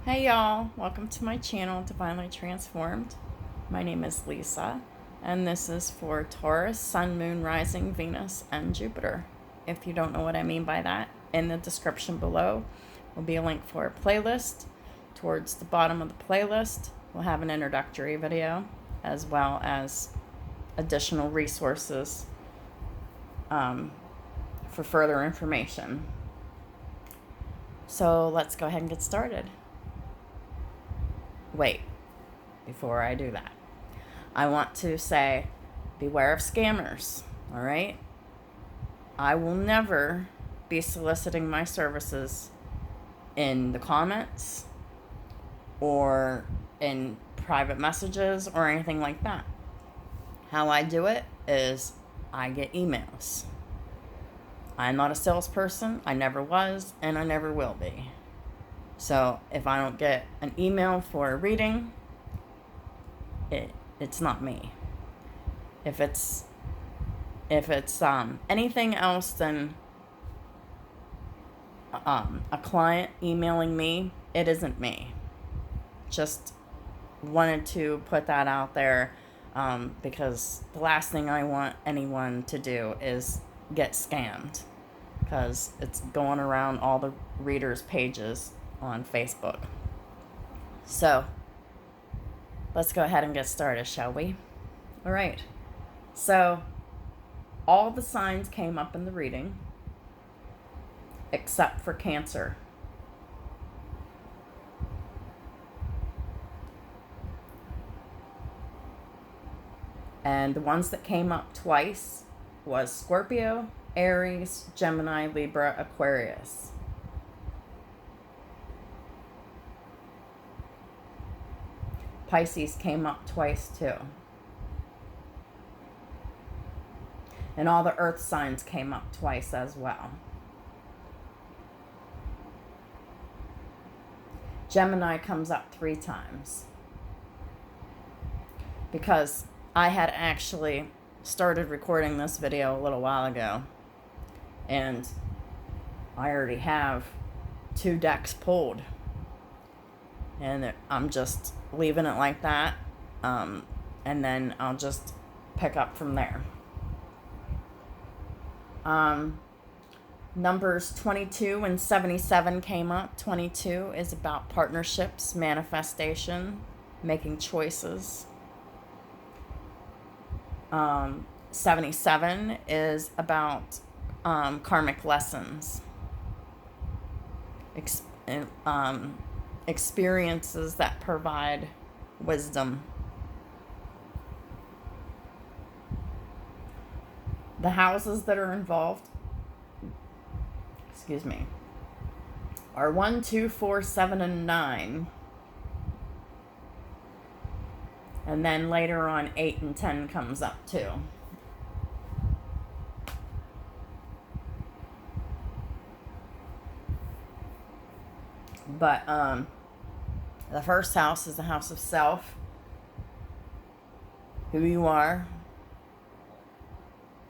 Hey y'all, welcome to my channel, Divinely Transformed. My name is Lisa, and this is for Taurus, Sun, Moon, Rising, Venus, and Jupiter. If you don't know what I mean by that, in the description below will be a link for a playlist. Towards the bottom of the playlist, we'll have an introductory video, as well as additional resources for further information. So let's go ahead and get started. Wait, before I do that, I want to say beware of scammers, all right? I will never be soliciting my services in the comments or in private messages or anything like that. How I do it is I get emails. I'm not a salesperson, I never was, and I never will be. So if I don't get an email for a reading, it's not me. If it's anything else than a client emailing me, it isn't me. Just wanted to put that out there because the last thing I want anyone to do is get scammed, because it's going around all the readers' pages on Facebook. So let's go ahead and get started, shall we? All right. So all the signs came up in the reading except for Cancer. And the ones that came up twice was Scorpio, Aries, Gemini, Libra, Aquarius. Pisces came up twice too. And all the earth signs came up twice as well. Gemini comes up 3 times. Because I had actually started recording this video a little while ago. And I already have 2 decks pulled. And I'm just leaving it like that, and then I'll just pick up from there. Numbers 22 and 77 came up. 22 is about partnerships, manifestation, making choices. 77 is about karmic lessons, experiences that provide wisdom. The houses that are involved, are 1, 2, 4, 7, and 9. And then later on, 8 and 10 comes up too. But the first house is the house of self, who you are.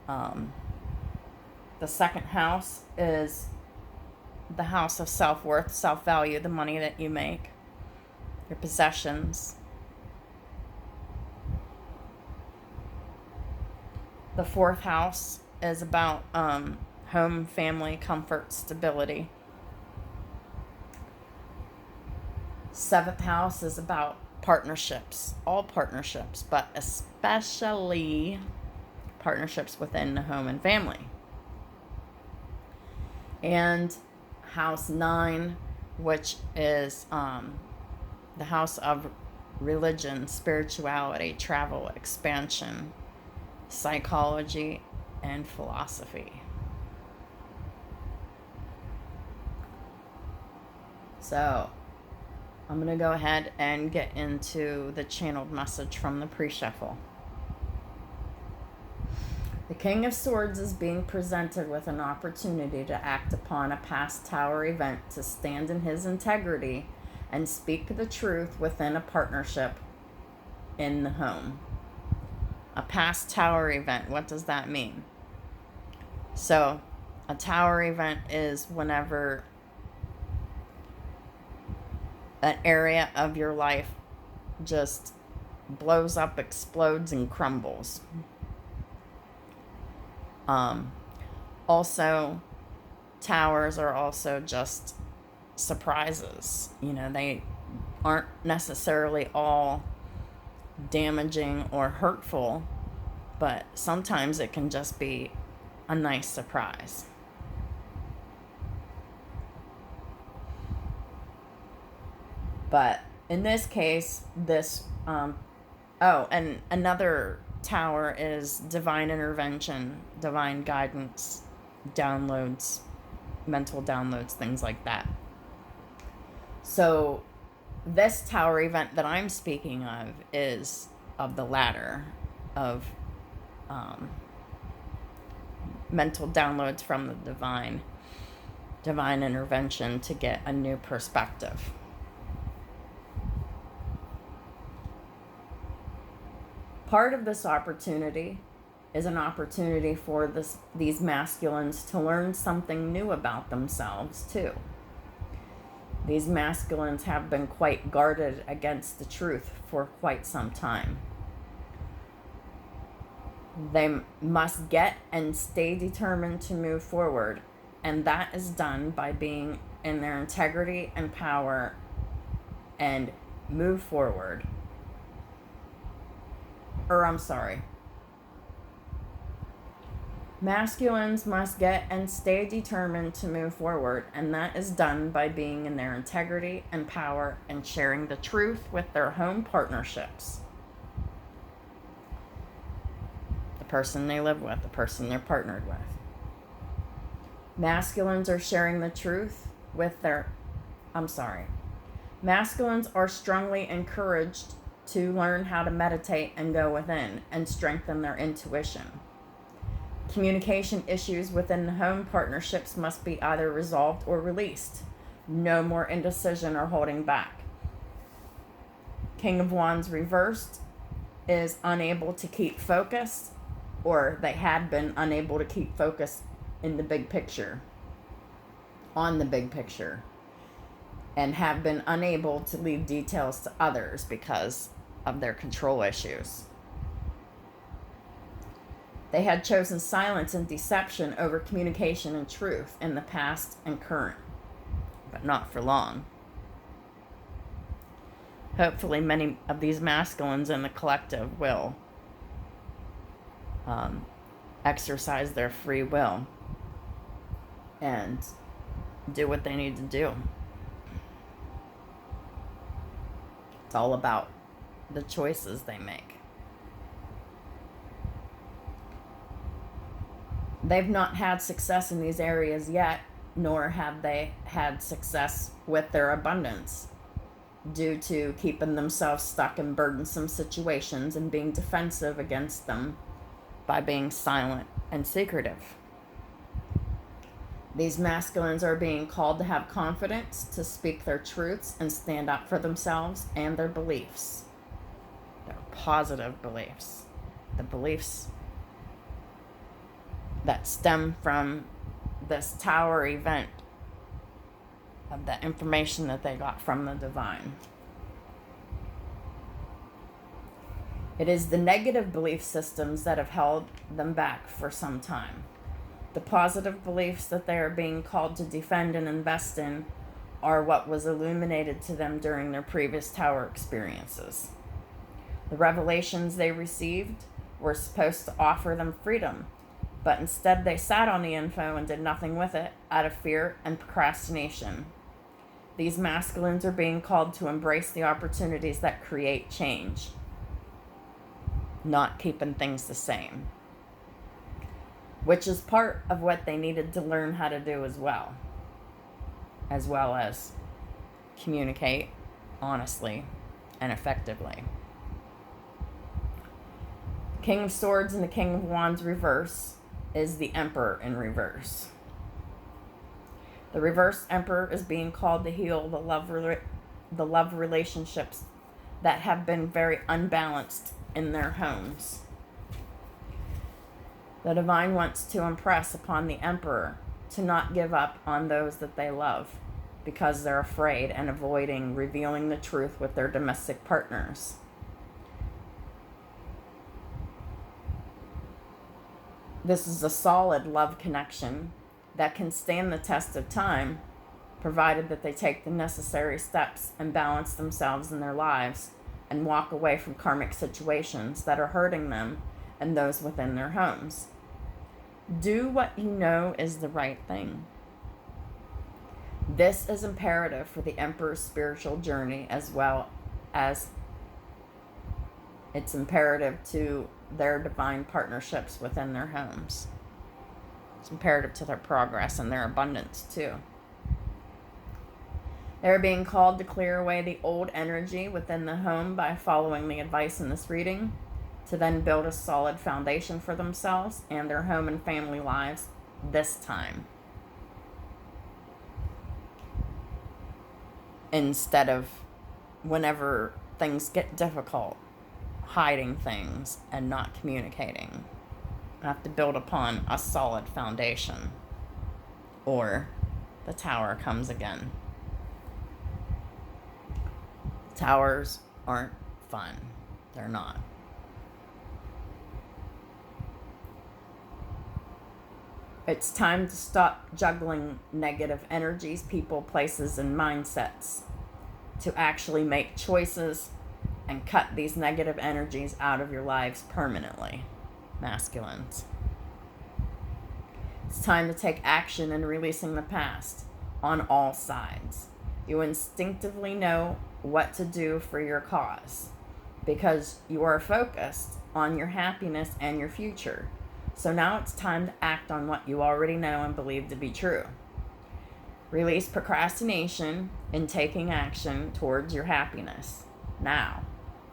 The second house is the house of self-worth, self-value, the money that you make, your possessions. The fourth house is about home, family, comfort, stability. Seventh house is about partnerships, all partnerships, but especially partnerships within the home and family. And house 9, which is the house of religion, spirituality, travel, expansion, psychology, and philosophy. So I'm going to go ahead and get into the channeled message from the pre-shuffle. The King of Swords is being presented with an opportunity to act upon a past Tower event, to stand in his integrity and speak the truth within a partnership in the home. A past Tower event, what does that mean? So, a Tower event is whenever an area of your life just blows up, explodes, and crumbles. Also, towers are also just surprises. They aren't necessarily all damaging or hurtful, but sometimes it can just be a nice surprise. But in this case, and another tower is divine intervention, divine guidance, downloads, mental downloads, things like that. So this tower event that I'm speaking of is of the latter, of mental downloads from the divine intervention to get a new perspective. Part of this opportunity is an opportunity for these masculines to learn something new about themselves too. These masculines have been quite guarded against the truth for quite some time. They must get and stay determined to move forward, and that is done by being in their integrity and power and move forward. Masculines must get and stay determined to move forward, and that is done by being in their integrity and power and sharing the truth with their home partnerships. The person they live with, the person they're partnered with. Masculines are sharing the truth with Masculines are strongly encouraged to learn how to meditate and go within and strengthen their intuition. Communication issues within the home partnerships must be either resolved or released. No more indecision or holding back. King of Wands reversed is unable to keep focus, or they had been unable to keep focus in the big picture, on the big picture, and have been unable to leave details to others because of their control issues. They had chosen silence and deception over communication and truth in the past and current, but not for long. Hopefully many of these masculines in the collective will exercise their free will and do what they need to do. It's all about the choices they make. They've not had success in these areas yet, nor have they had success with their abundance due to keeping themselves stuck in burdensome situations and being defensive against them by being silent and secretive. These masculines are being called to have confidence, to speak their truths and stand up for themselves and their beliefs. Their positive beliefs. The beliefs that stem from this tower event, of the information that they got from the divine. It is the negative belief systems that have held them back for some time. The positive beliefs that they are being called to defend and invest in are what was illuminated to them during their previous tower experiences. The revelations they received were supposed to offer them freedom, but instead they sat on the info and did nothing with it out of fear and procrastination. These masculines are being called to embrace the opportunities that create change, not keeping things the same, which is part of what they needed to learn how to do as well as communicate honestly and effectively. King of Swords and the King of Wands reverse is the Emperor in reverse. The reverse Emperor is being called to heal the love relationships that have been very unbalanced in their homes. The divine wants to impress upon the Emperor to not give up on those that they love because they're afraid and avoiding revealing the truth with their domestic partners. This is a solid love connection that can stand the test of time, provided that they take the necessary steps and balance themselves in their lives and walk away from karmic situations that are hurting them and those within their homes. Do what you know is the right thing. This is imperative for the Emperor's spiritual journey, as well as it's imperative to their divine partnerships within their homes. It's imperative to their progress and their abundance too. They're being called to clear away the old energy within the home by following the advice in this reading, to then build a solid foundation for themselves and their home and family lives this time, instead of whenever things get difficult, hiding things and not communicating. You have to build upon a solid foundation, or the Tower comes again. Towers aren't fun. They're not. It's time to stop juggling negative energies, people, places, and mindsets, to actually make choices and cut these negative energies out of your lives permanently, masculines. It's time to take action in releasing the past on all sides. You instinctively know what to do for your cause because you are focused on your happiness and your future. So now it's time to act on what you already know and believe to be true. Release procrastination in taking action towards your happiness. Now,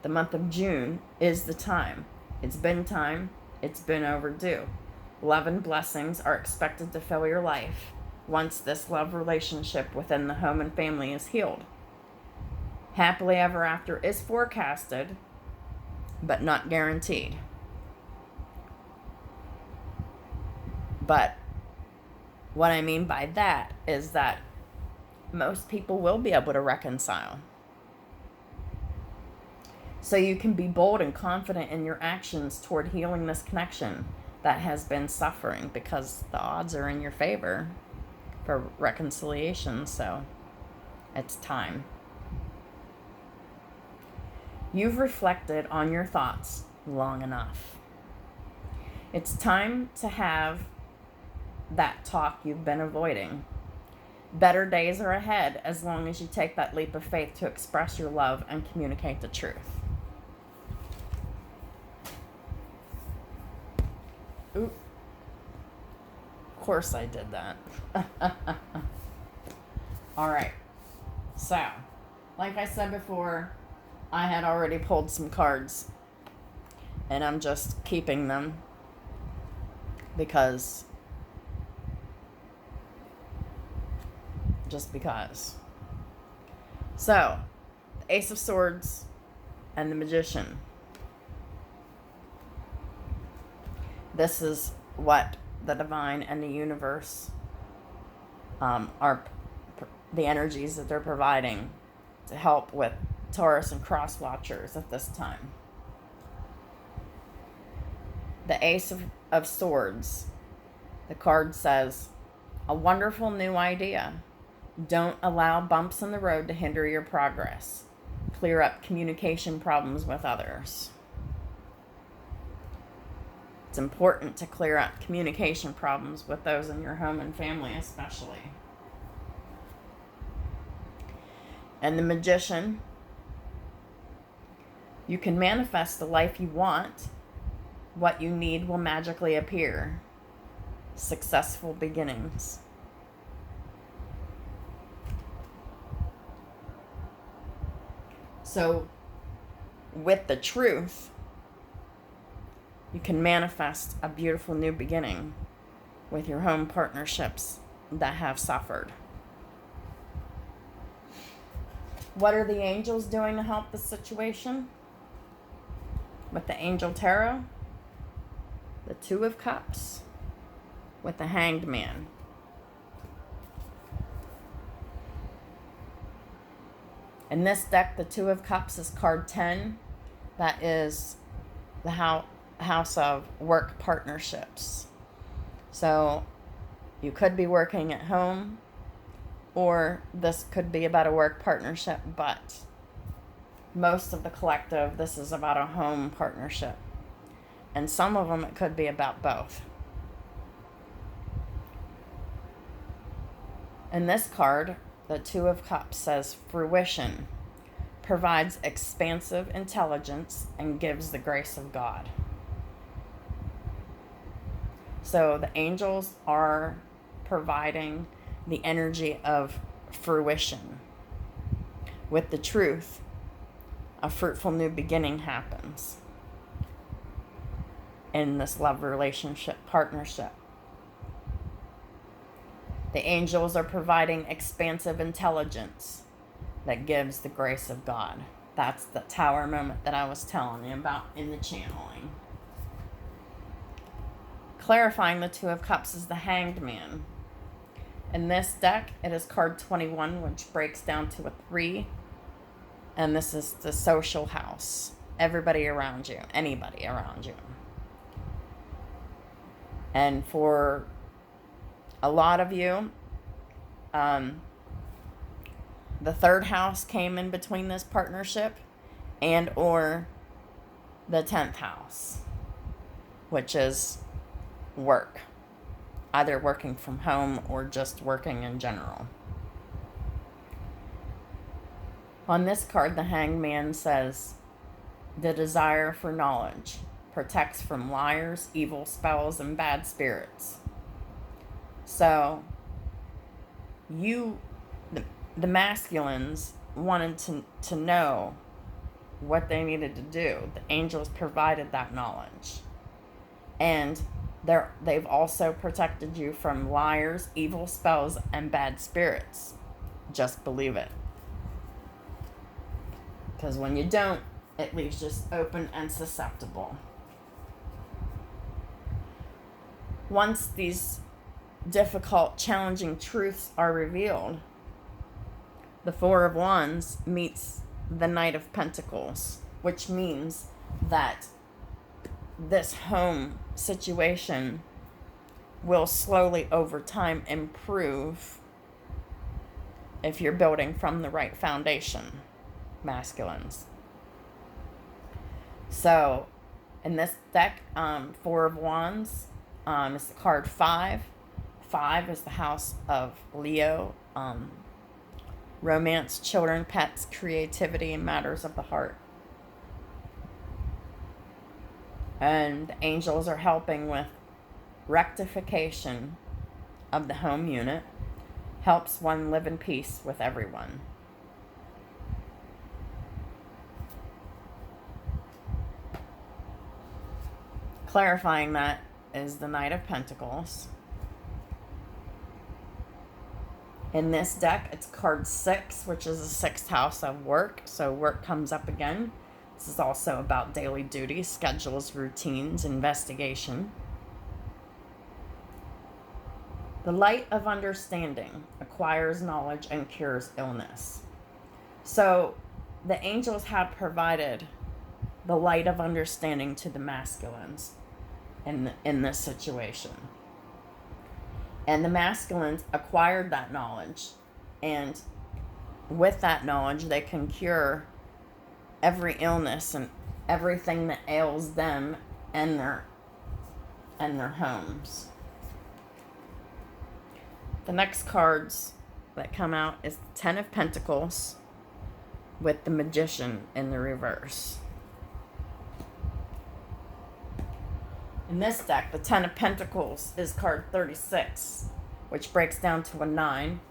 the month of June is the time. It's been time. It's been overdue. Love and blessings are expected to fill your life once this love relationship within the home and family is healed. Happily ever after is forecasted, but not guaranteed. But what I mean by that is that most people will be able to reconcile. So you can be bold and confident in your actions toward healing this connection that has been suffering, because the odds are in your favor for reconciliation. So it's time. You've reflected on your thoughts long enough. It's time to have that talk you've been avoiding. Better days are ahead as long as you take that leap of faith to express your love and communicate the truth. Ooh. Of course I did that. All right. So, like I said before, I had already pulled some cards, and I'm just keeping them because. Just because. So, the Ace of Swords and the Magician. This is what the divine and the universe are the energies that they're providing to help with Taurus and cross watchers at this time. The Ace of Swords, the card says, a wonderful new idea. Don't allow bumps in the road to hinder your progress. Clear up communication problems with others. It's important to clear up communication problems with those in your home and family especially. And the Magician, you can manifest the life you want. What you need will magically appear. Successful beginnings. So, with the truth, you can manifest a beautiful new beginning with your home partnerships that have suffered. What are the angels doing to help the situation? With the Angel Tarot, the Two of Cups, with the Hanged Man. In this deck, the Two of Cups is card 10. That is the house of work partnerships. So you could be working at home, or this could be about a work partnership, but most of the collective, this is about a home partnership. And some of them, it could be about both. In this card, the Two of Cups says fruition, provides expansive intelligence, and gives the grace of God. So the angels are providing the energy of fruition. With the truth, a fruitful new beginning happens in this love relationship partnership. The angels are providing expansive intelligence that gives the grace of God. That's the tower moment that I was telling you about in the channeling. Clarifying the Two of Cups is the Hanged Man. In this deck, it is card 21, which breaks down to a 3. And this is the social house. Everybody around you, anybody around you. And for a lot of you, the third house came in between this partnership and or the 10th house, which is work. Either working from home or just working in general. On this card, the Hanged Man says, the desire for knowledge protects from liars, evil spells, and bad spirits. So, the masculines wanted to know what they needed to do. The angels provided that knowledge. And they've also protected you from liars, evil spells, and bad spirits. Just believe it. Because when you don't, it leaves just open and susceptible. Once these difficult, challenging truths are revealed, the Four of Wands meets the Knight of Pentacles, which means that this home situation will slowly over time improve if you're building from the right foundation, masculines. So in this deck, Four of Wands is the card 5. 5 is the house of Leo, romance, children, pets, creativity, and matters of the heart. And the angels are helping with rectification of the home unit, helps one live in peace with everyone. Clarifying that is the Knight of Pentacles. In this deck, it's card 6, which is the 6th house of work. So work comes up again. This is also about daily duties, schedules, routines, investigation. The light of understanding acquires knowledge and cures illness. So the angels have provided the light of understanding to the masculines in this situation. And the masculines acquired that knowledge. And with that knowledge, they can cure every illness and everything that ails them and their homes. The next cards that come out is the Ten of Pentacles with the Magician in the reverse. In this deck, the Ten of Pentacles is card 36, which breaks down to a 9.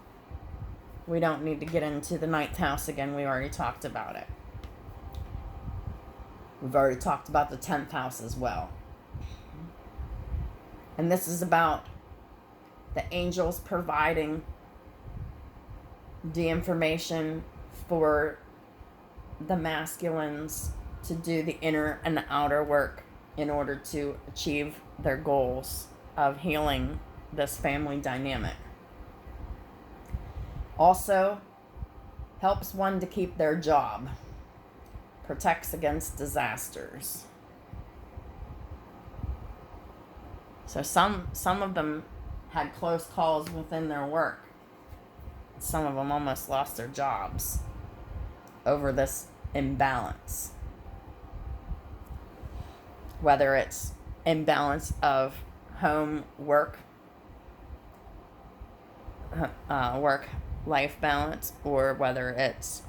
We don't need to get into the 9th house again. We already talked about it. We've already talked about the 10th house as well. And this is about the angels providing the information for the masculines to do the inner and the outer work in order to achieve their goals of healing this family dynamic. Also, Helps one to keep their job. Protects against disasters. So some of them had close calls within their work. Some of them almost lost their jobs over this imbalance. Whether it's imbalance of home, work life balance, or whether it's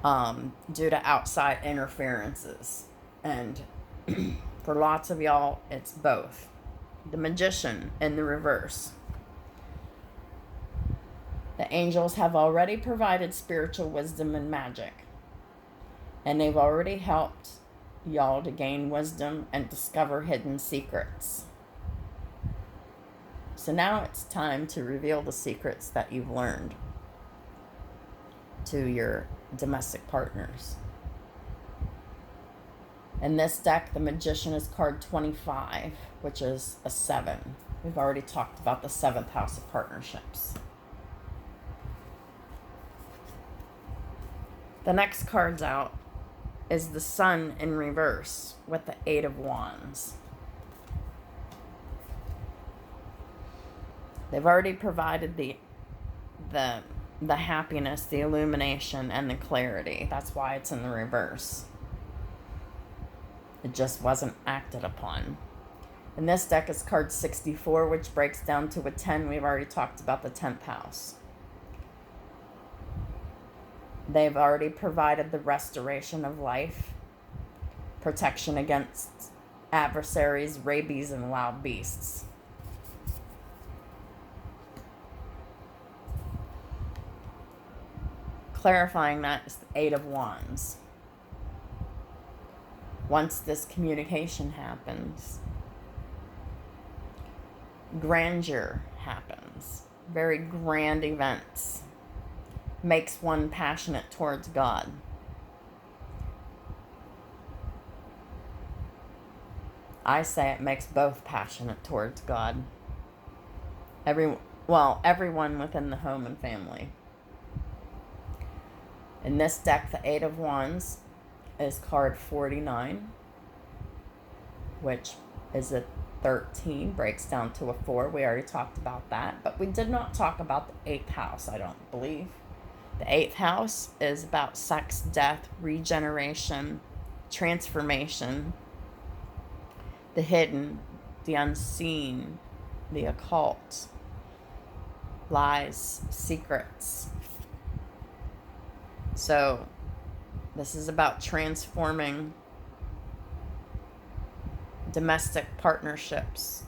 due to outside interferences. And for lots of y'all, it's both. The Magician in the reverse. The angels have already provided spiritual wisdom and magic, and they've already helped y'all to gain wisdom and discover hidden secrets. So now it's time to reveal the secrets that you've learned to your domestic partners. In this deck, the Magician is card 25, which is a 7. We've already talked about the 7th house of partnerships. The next cards out is the Sun in reverse with the 8 of Wands. They've already provided the happiness, the illumination, and the clarity. That's why it's in the reverse. It just wasn't acted upon. And this deck is card 64, which breaks down to a 10. We've already talked about the 10th house. They've already provided the restoration of life, protection against adversaries, rabies, and wild beasts. Clarifying that is the 8 of Wands. Once this communication happens, grandeur happens. Very grand events. Makes one passionate towards God. I say it makes both passionate towards God. Everyone within the home and family. In this deck, the 8 of Wands is card 49, which is a 13, breaks down to a 4. We already talked about that, but we did not talk about the 8th house, I don't believe. The 8th house is about sex, death, regeneration, transformation, the hidden, the unseen, the occult, lies, secrets. So this is about transforming domestic partnerships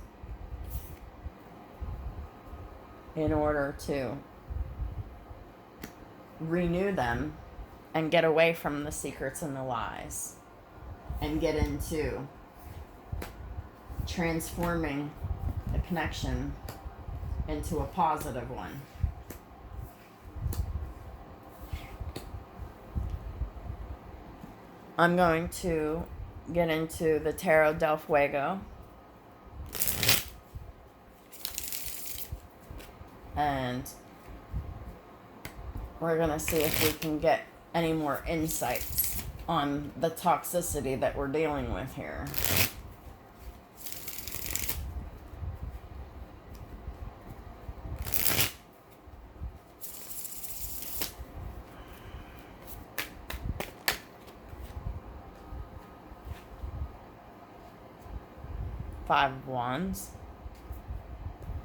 in order to renew them and get away from the secrets and the lies and get into transforming the connection into a positive one. I'm going to get into the Tarot del Fuego. And we're going to see if we can get any more insights on the toxicity that we're dealing with here. Five of Wands.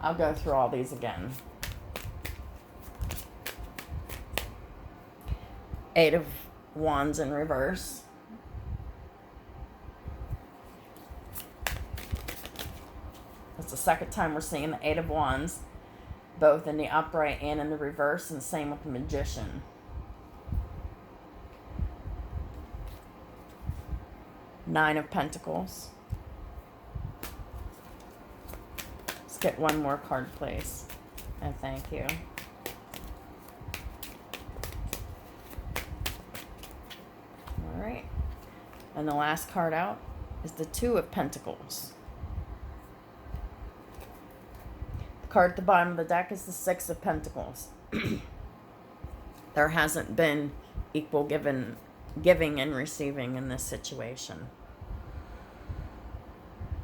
I'll go through all these again. 8 of Wands in reverse. That's the second time we're seeing the 8 of Wands, both in the upright and in the reverse, and same with the Magician. Nine of Pentacles. Let's get one more card, please. And thank you. All right. And the last card out is the Two of Pentacles. The card at the bottom of the deck is the Six of Pentacles. There hasn't been equal giving and receiving in this situation.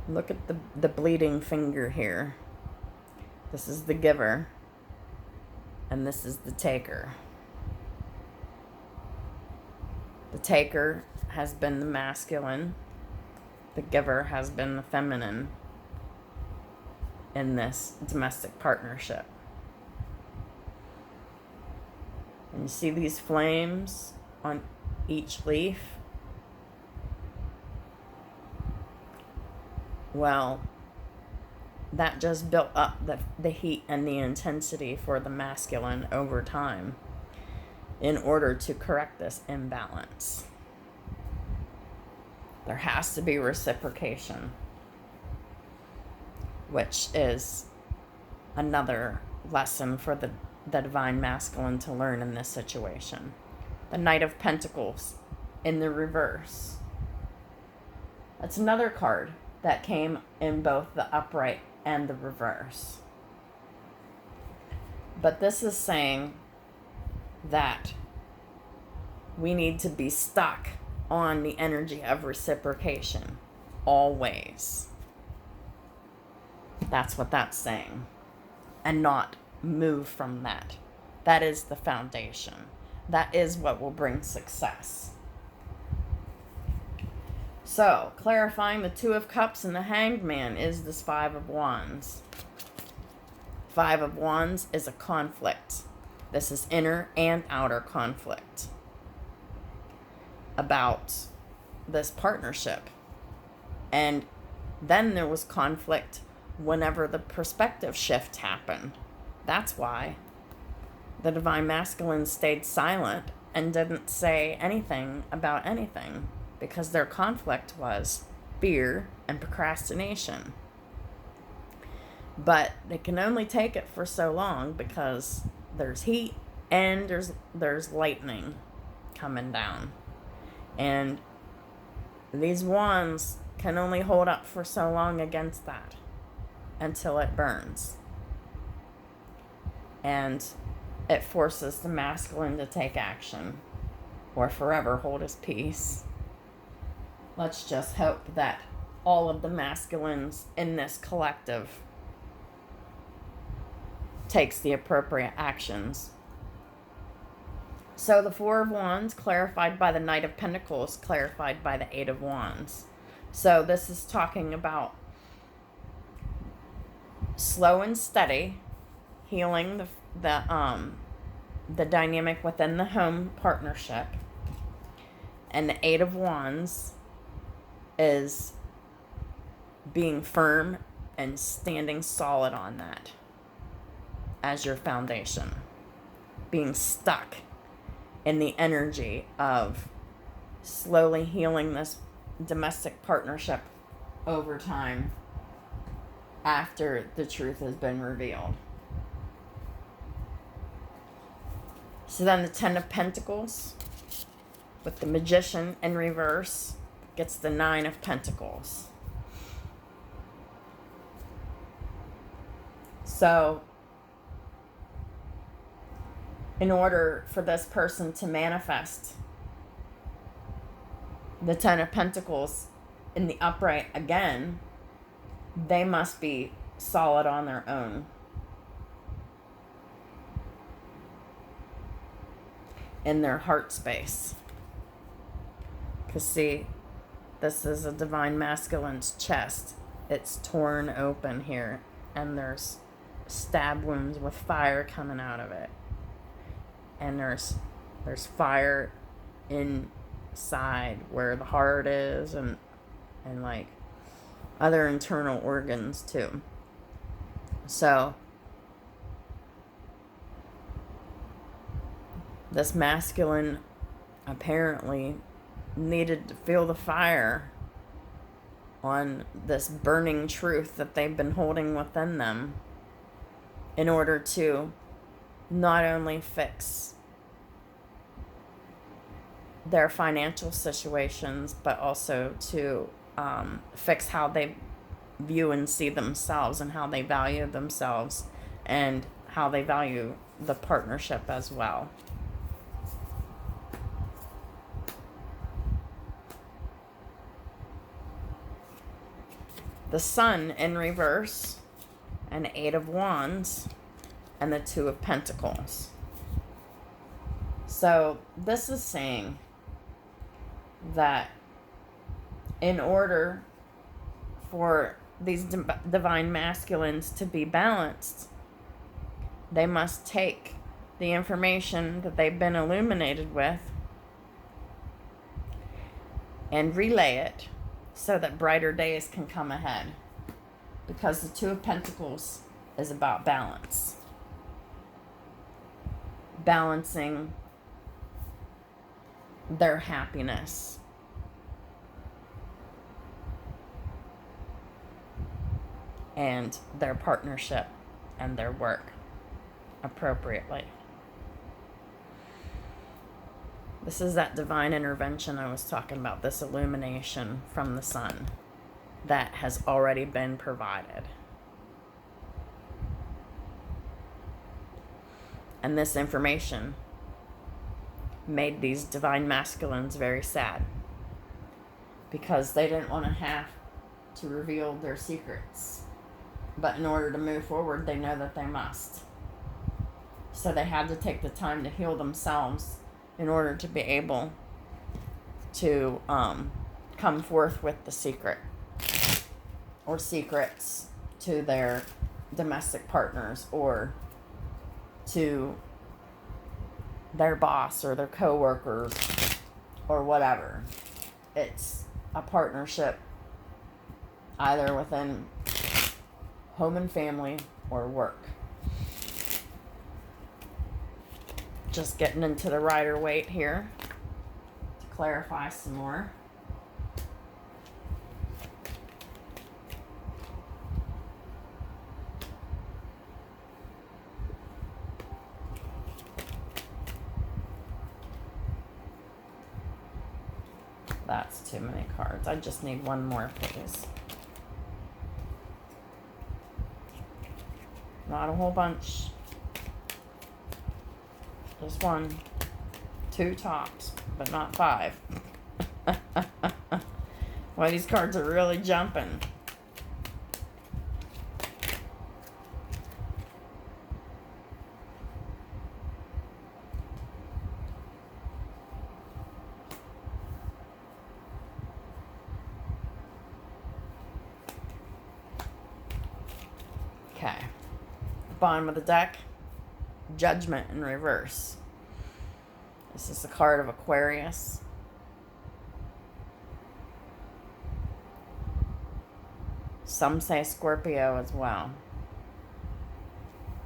Look at the bleeding finger here. This is the giver, and this is the taker. The taker has been the masculine. The giver has been the feminine in this domestic partnership. And you see these flames on each leaf? Well, that just built up the heat and the intensity for the masculine over time in order to correct this imbalance. There has to be reciprocation, which is another lesson for the divine masculine to learn in this situation. The Knight of Pentacles in the reverse. That's another card that came in both the upright and the reverse. But this is saying that we need to be stuck on the energy of reciprocation always. That's what that's saying. And not move from that. That is the foundation. That is what will bring success. So, clarifying the Two of Cups and the Hanged Man is this Five of Wands. Five of Wands is a conflict. This is inner and outer conflict about this partnership. And then there was conflict whenever the perspective shift happened. That's why the divine masculine stayed silent and didn't say anything about anything, because their conflict was fear and procrastination. But they can only take it for so long because there's heat and there's lightning coming down. And these wands can only hold up for so long against that until it burns. And it forces the masculine to take action or forever hold his peace. Let's just hope that all of the masculines in this collective takes the appropriate actions. So the Four of Wands, clarified by the Knight of Pentacles, clarified by the Eight of Wands. So this is talking about slow and steady healing the dynamic within the home partnership. And the Eight of Wands is being firm and standing solid on that as your foundation. Being stuck in the energy of slowly healing this domestic partnership over time after the truth has been revealed. So then the Ten of Pentacles with the Magician in reverse gets the Nine of Pentacles. So in order for this person to manifest the Ten of Pentacles in the upright again, they must be solid on their own. In their heart space. Because see, this is a divine masculine's chest. It's torn open here, and there's stab wounds with fire coming out of it. And there's fire inside where the heart is and like other internal organs too. So this masculine apparently needed to feel the fire on this burning truth that they've been holding within them in order to not only fix their financial situations, but also to fix how they view and see themselves and how they value themselves and how they value the partnership as well. the Sun in reverse, an Eight of Wands, and the Two of Pentacles. So this is saying that in order for these divine masculines to be balanced, they must take the information that they've been illuminated with and relay it so that brighter days can come ahead. Because the Two of Pentacles is about balance. Balancing their happiness. And their partnership and their work appropriately. This is that divine intervention I was talking about, this illumination from the sun that has already been provided. And this information made these divine masculines very sad because they didn't want to have to reveal their secrets. But in order to move forward, they know that they must. So they had to take the time to heal themselves in order to be able to come forth with the secret or secrets to their domestic partners or to their boss or their coworkers or whatever. It's a partnership either within home and family or work. Just getting into the Rider Waite here to clarify some more. That's too many cards. I just need one more, please. Not a whole bunch. Just one. 2 tops, but not 5. Well, these cards are really jumping. Okay. Bottom of the deck, Judgment in reverse. This is the card of Aquarius. Some say Scorpio as well.